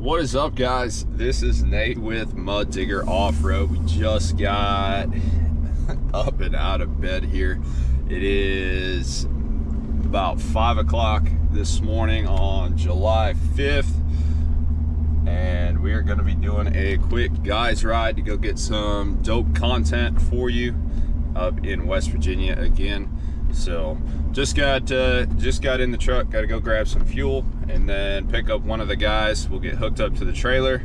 What is up, guys? This is Nate with Mud Digger Off-Road. We just got up and out of bed here. It is about 5 o'clock this morning on July 5th, and we are going to be doing a quick guys ride to go get some dope content for you up in West Virginia again. So just got in the truck, got to go grab some fuel and then pick up one of the guys. We'll get hooked up to the trailer,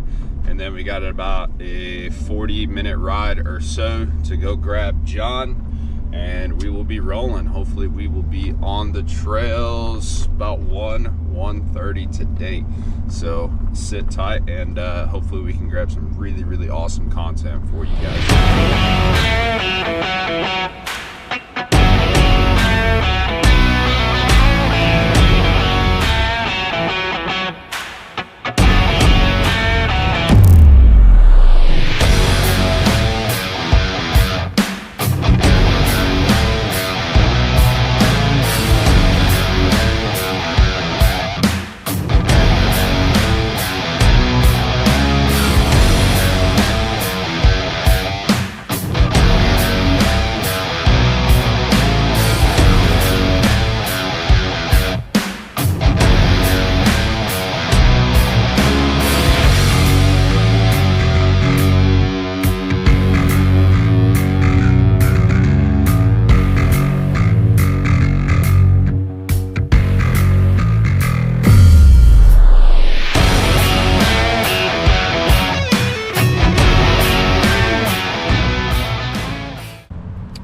and then we got about a 40-minute ride or so to go grab John, and we will be rolling. Hopefully we will be on the trails about 1:30 today. So sit tight, and hopefully we can grab some really awesome content for you guys.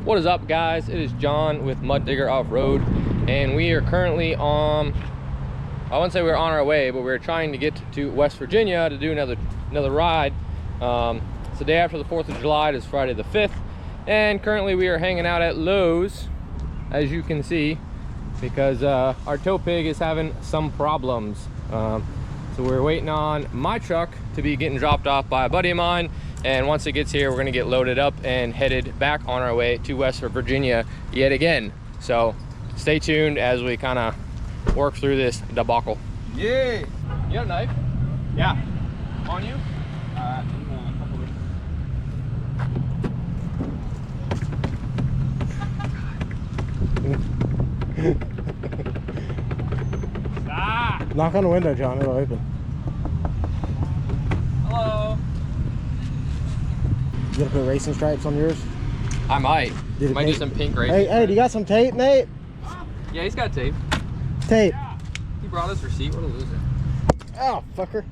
What is up, guys? It is John with Mud Digger Off-Road, and we are currently on, I wouldn't say we're on our way, but we're trying to get to West Virginia to do another ride. It's the day after the 4th of July. It is Friday the 5th, and currently we are hanging out at Lowe's, as you can see, because our tow pig is having some problems. So we're waiting on my truck to be getting dropped off by a buddy of mine, and once it gets here, we're gonna get loaded up and headed back on our way to West Virginia yet again. So stay tuned as we kind of work through this debacle. Yay! You got a knife? Yeah. On you? Stop! Knock on the window, John. It'll open. Hello. You gonna put racing stripes on yours? I might. Might do some pink racing. Hey, do you got some tape, Nate? Yeah, he's got tape. Tape. He brought his receipt. What a loser. Oh, fucker.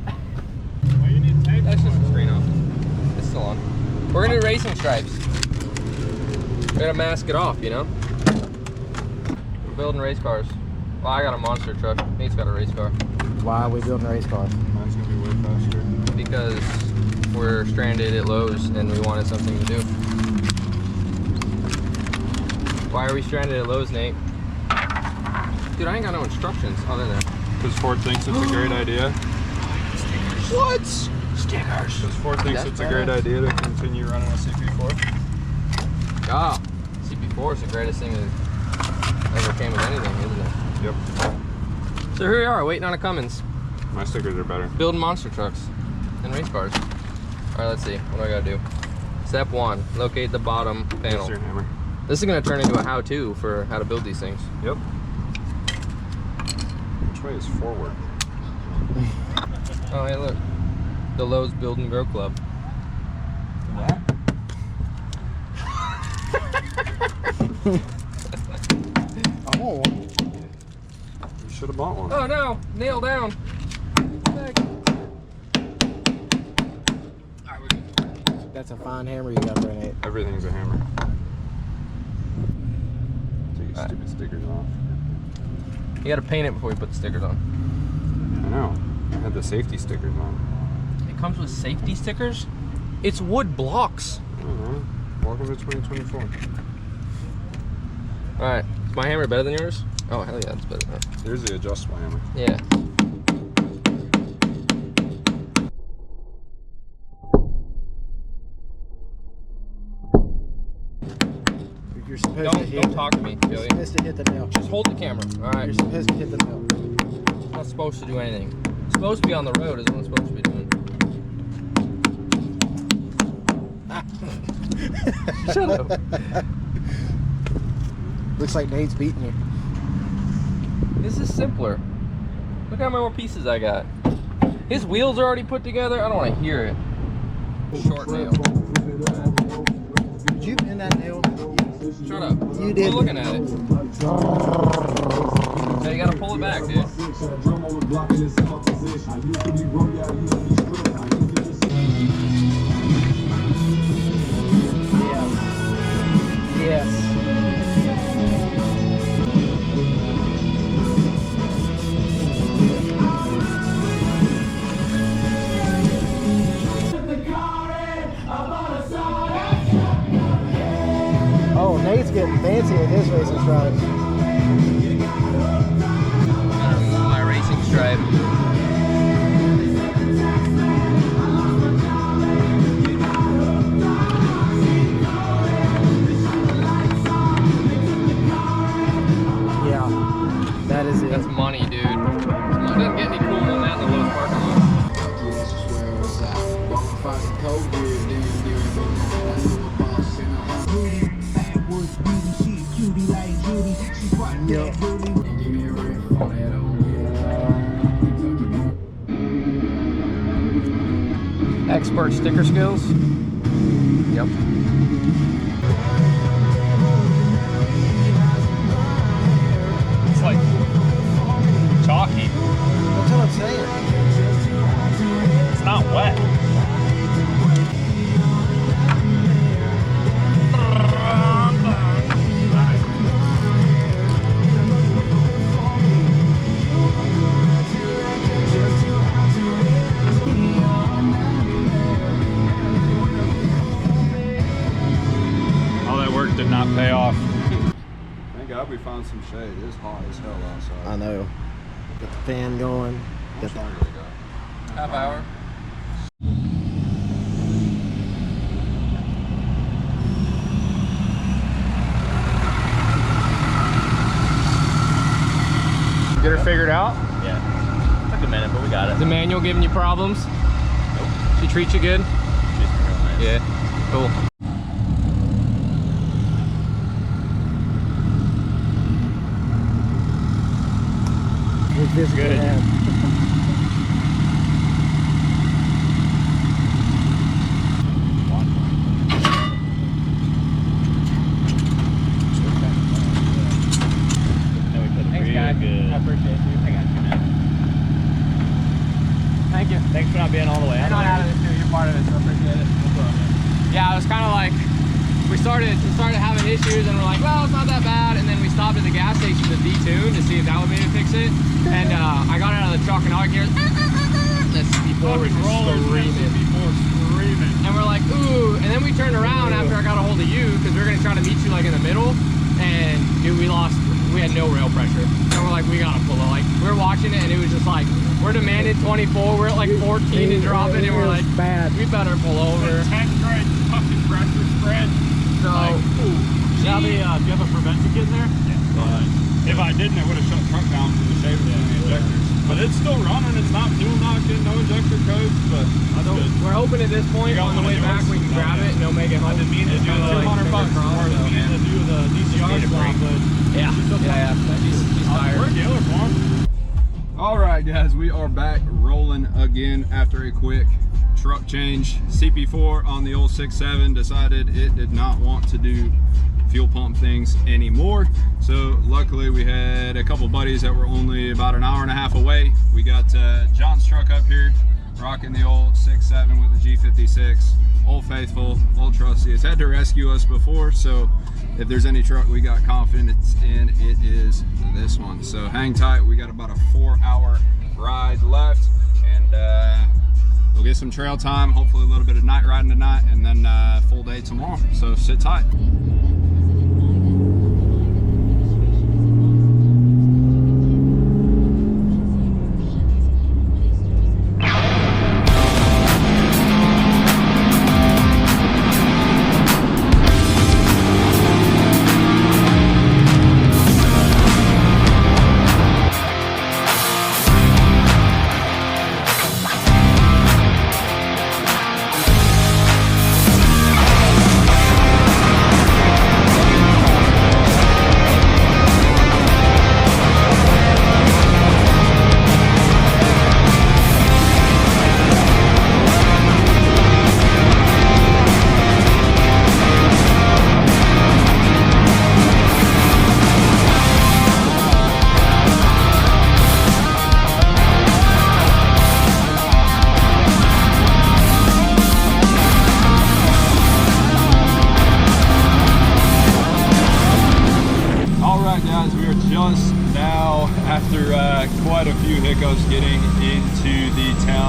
Well, you need tape. That's just the screen off. It's still on. We're gonna do racing stripes. We're gonna mask it off, you know? We're building race cars. Well, I got a monster truck. Nate's got a race car. Why are we building a race car? Mine's gonna be way faster. Because we're stranded at Lowe's and we wanted something to do. Why are we stranded at Lowe's, Nate? Dude, I ain't got no instructions. Oh, they're there. Because Ford thinks it's a great idea. Stickers. What? Stickers. Because Ford thinks it's a great idea to continue running a CP4. Ah, CP4 is the greatest thing that ever came of anything, isn't it? Yep. So here we are, waiting on a Cummins. My stickers are better. Building monster trucks and race cars. All right, let's see. What do I gotta do? Step 1, locate the bottom panel. Yes, sir, hammer. This is gonna turn into a how-to for how to build these things. Yep. Which way is forward? Oh, hey, look. The Lowe's Build and Grow Club. What? Oh. You should have bought one. Oh no! Nail down. That's a fine hammer you got there, Nate. Everything's a hammer. Take your stupid stickers off. You gotta paint it before you put the stickers on. I know. I had the safety stickers on. It comes with safety stickers? It's wood blocks. I don't know. Welcome to 2024. Alright, is my hammer better than yours? Oh, hell yeah, it's better than that. Here's the adjustable hammer. Yeah. You're supposed to hit. Don't talk to me, Joey. You're supposed to hit the nail. Just hold the camera. All right. You're supposed to hit the nail. I'm not supposed to do anything. Supposed to be on the road is what I'm supposed to be doing. Shut up. Looks like Nate's beating you. This is simpler. Look how many more pieces I got. His wheels are already put together. I don't want to hear it. Short nail. Did you bend that nail? Shut up. You did. We're looking at it. Hey, you gotta pull it back, dude. Yes. Oh, Nate's getting fancy with his racing stripes. Gotta remove my racing stripe. Yeah, that is it. That's money, dude. It doesn't get any cooler than that in the Lowe's parking lot. Expert sticker skills. Yep. It's like chalky. That's what I'm saying. It's not wet. All that work did not pay off. Thank God we found some shade. It's hot as hell outside. I know. Get the fan going. How Get much longer we got? Half hour. Get her figured out? Yeah. Took a minute, but we got it. Is the manual giving you problems? Nope. She treats you good? She's real nice. Yeah. Cool. With this Good. Thanks, guy. I appreciate you. I got you, man. Thank you. Thanks for not being all the way I out know there. out of this too. You're part of it, so I appreciate it. No problem. Yeah, it was kind of like we started having issues, and we're like, well, it's not that bad. And then we stopped at the gas station to detune to see if that would maybe fix it. And I got out of the truck, and all I hear is the C4 was just screaming. And we're like, ooh. And then we turned around after I got a hold of you because we were gonna try to meet you like in the middle. And dude, we had no rail pressure. And we're like, we gotta pull it. Like we were watching it, and it was just like, we're demanded 24. We're at like 14 and dropping, and we're like, bad. we better pull over. 10th grade fucking pressure spread. So, Do you have a prevention kit in there? Yeah. If I didn't, I would have shut the truck down from the shavers and the injectors. But it's still running. It's not fuel knocked in, no injector codes, but that's good. we're hoping at this point on the way back we can grab it and they'll make it home. I didn't mean to do the $200 $200 more than mean to do the DCR swap, but Yeah, she's tired. we're dealer for him. All right, guys, we are back rolling again after a quick truck change. CP4 on the old 6.7 decided it did not want to do fuel pump things anymore. So luckily we had a couple buddies that were only about an hour and a half away. We got John's truck up here, rocking the old 6.7 with the G56. Old faithful, old trusty. It's had to rescue us before, so if there's any truck we got confidence in, it is this one. So hang tight, we got about a 4-hour ride left, and we'll get some trail time, hopefully a little bit of night riding tonight, and then full day tomorrow. So sit tight.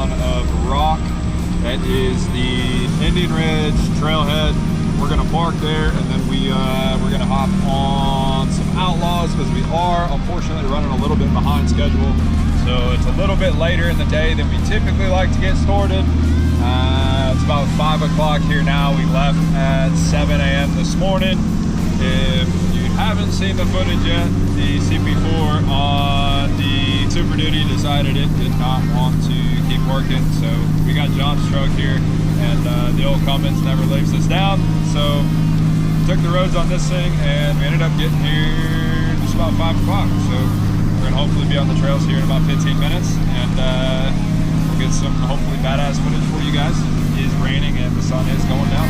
town of Rock. That is the Indian Ridge trailhead. We're gonna park there, and then we're gonna hop on some Outlaws because we are unfortunately running a little bit behind schedule. So it's a little bit later in the day than we typically like to get started. It's about 5 o'clock here now. We left at 7 a.m. this morning. If you haven't seen the footage yet, the CP4 on the Super Duty decided it did not want to keep working. So we got John's truck here, and the old Cummins never leaves us down. So took the roads on this thing, and we ended up getting here just about 5 o'clock. So we're gonna hopefully be on the trails here in about 15 minutes, and we'll get some hopefully badass footage for you guys. It is raining and the sun is going down.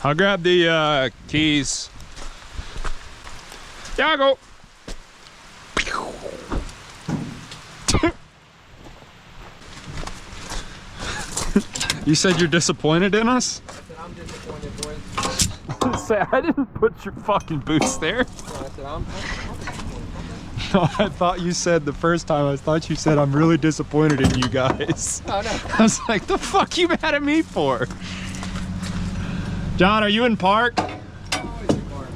I'll grab the keys. Yago. You said you're disappointed in us? I said I'm disappointed, boys. Say, I didn't put your fucking boots there. So I said I'm disappointed. No, I thought you said the first time, I thought you said I'm really disappointed in you guys. Oh no. I was like, the fuck you mad at me for? John, are you in park? Always in park.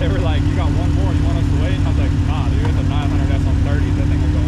they were like, you got one more, you want us to wait? And I was like, nah, dude, it's a 900 S on 30s. That thing will go